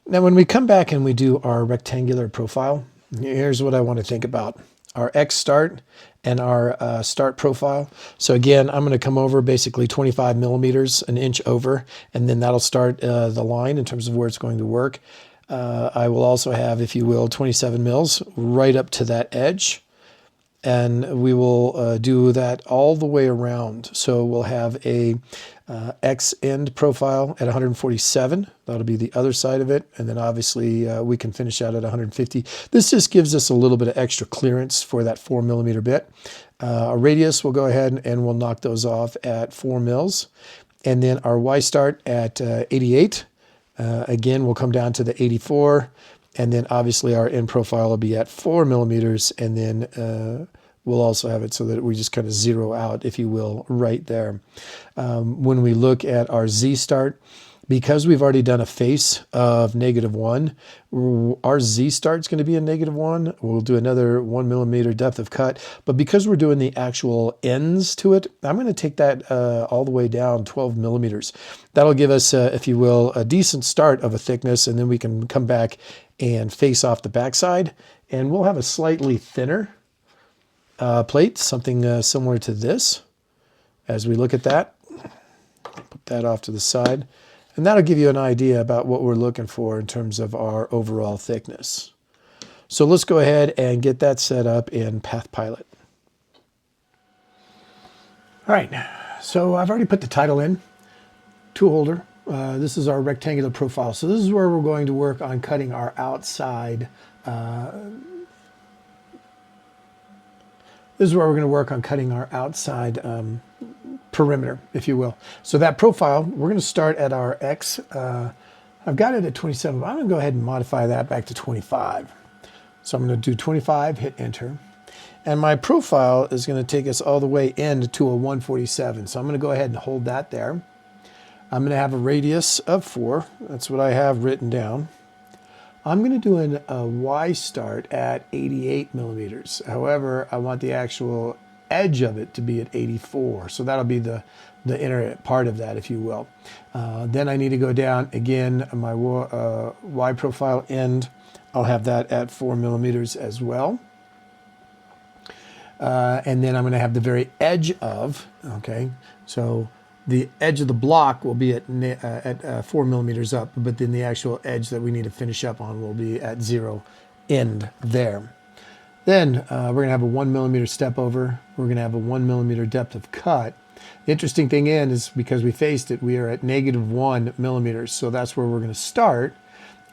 Now, when we come back and we do our rectangular profile, here's what I want to think about. Our X start and our start profile. So again, I'm going to come over basically 25 millimeters, an inch over, and then that'll start the line in terms of where it's going to work. I will also have, if you will, 27 mils right up to that edge. And we will do that all the way around. So we'll have a X end profile at 147. That'll be the other side of it. And then obviously we can finish out at 150. This just gives us a little bit of extra clearance for that 4 millimeter bit. Our radius, we'll go ahead and we'll knock those off at 4 mils. And then our Y start at 88. Again, we'll come down to the 84. And then obviously our end profile will be at 4 millimeters, and then we'll also have it so that we just kind of zero out, if you will, right there. When we look at our Z start, because we've already done a face of -1, our Z start is going to be a -1. We'll do another 1 millimeter depth of cut, but because we're doing the actual ends to it, I'm going to take that all the way down 12 millimeters. That'll give us, if you will, a decent start of a thickness, and then we can come back and face off the backside, and we'll have a slightly thinner plate, something similar to this. As we look at that, put that off to the side. And that'll give you an idea about what we're looking for in terms of our overall thickness. So let's go ahead and get that set up in PathPilot. All right, so I've already put the title in, tool holder. This is our rectangular profile. So this is where we're going to work on cutting our outside perimeter, if you will. So that profile, we're going to start at our X. I've got it at 27, but I'm going to go ahead and modify that back to 25. So I'm going to do 25, hit enter. And my profile is going to take us all the way in to a 147. So I'm going to go ahead and hold that there. I'm going to have a radius of 4. That's what I have written down. I'm going to do a Y start at 88 millimeters. However, I want the actual edge of it to be at 84. So that'll be the inner part of that, if you will. Then I need to go down again, my Y profile end. I'll have that at 4 millimeters as well. And then I'm going to have the very edge of, okay, so the edge of the block will be at 4 millimeters up, but then the actual edge that we need to finish up on will be at 0 end there. Then we're going to have a 1 millimeter step over. We're going to have a 1 millimeter depth of cut. The interesting thing is because we faced it, we are at -1 millimeters. So that's where we're going to start.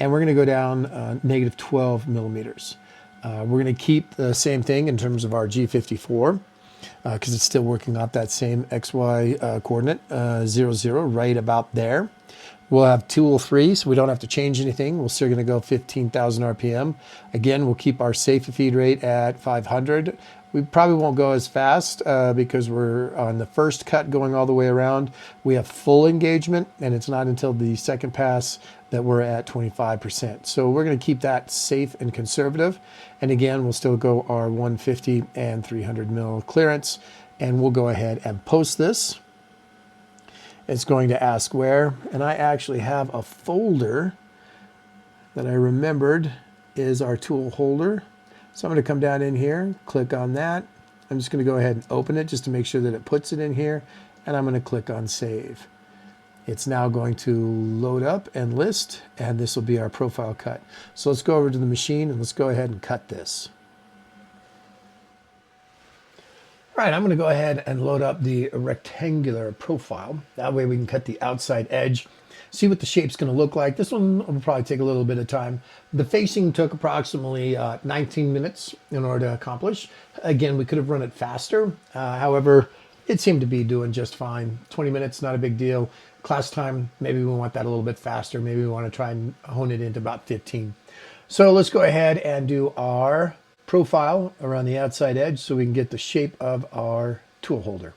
And we're going to go down -12 millimeters. We're going to keep the same thing in terms of our G54 because it's still working off that same XY coordinate, 0, 0, right about there. We'll have tool 3, so we don't have to change anything. We're still going to go 15,000 RPM. Again, we'll keep our safe feed rate at 500. We probably won't go as fast because we're on the first cut going all the way around. We have full engagement, and it's not until the second pass that we're at 25%. So we're going to keep that safe and conservative. And again, we'll still go our 150 and 300 mil clearance, and we'll go ahead and post this. It's going to ask where, and I actually have a folder that I remembered is our tool holder. So I'm going to come down in here, click on that. I'm just going to go ahead and open it just to make sure that it puts it in here, and I'm going to click on save. It's now going to load up and list, and this will be our profile cut. So let's go over to the machine and let's go ahead and cut this. All right, I'm going to go ahead and load up the rectangular profile. That way we can cut the outside edge, see what the shape's going to look like. This one will probably take a little bit of time. The facing took approximately 19 minutes in order to accomplish. Again, we could have run it faster. However, it seemed to be doing just fine. 20 minutes, not a big deal. Class time, maybe we want that a little bit faster. Maybe we want to try and hone it into about 15. So let's go ahead and do our profile around the outside edge so we can get the shape of our tool holder.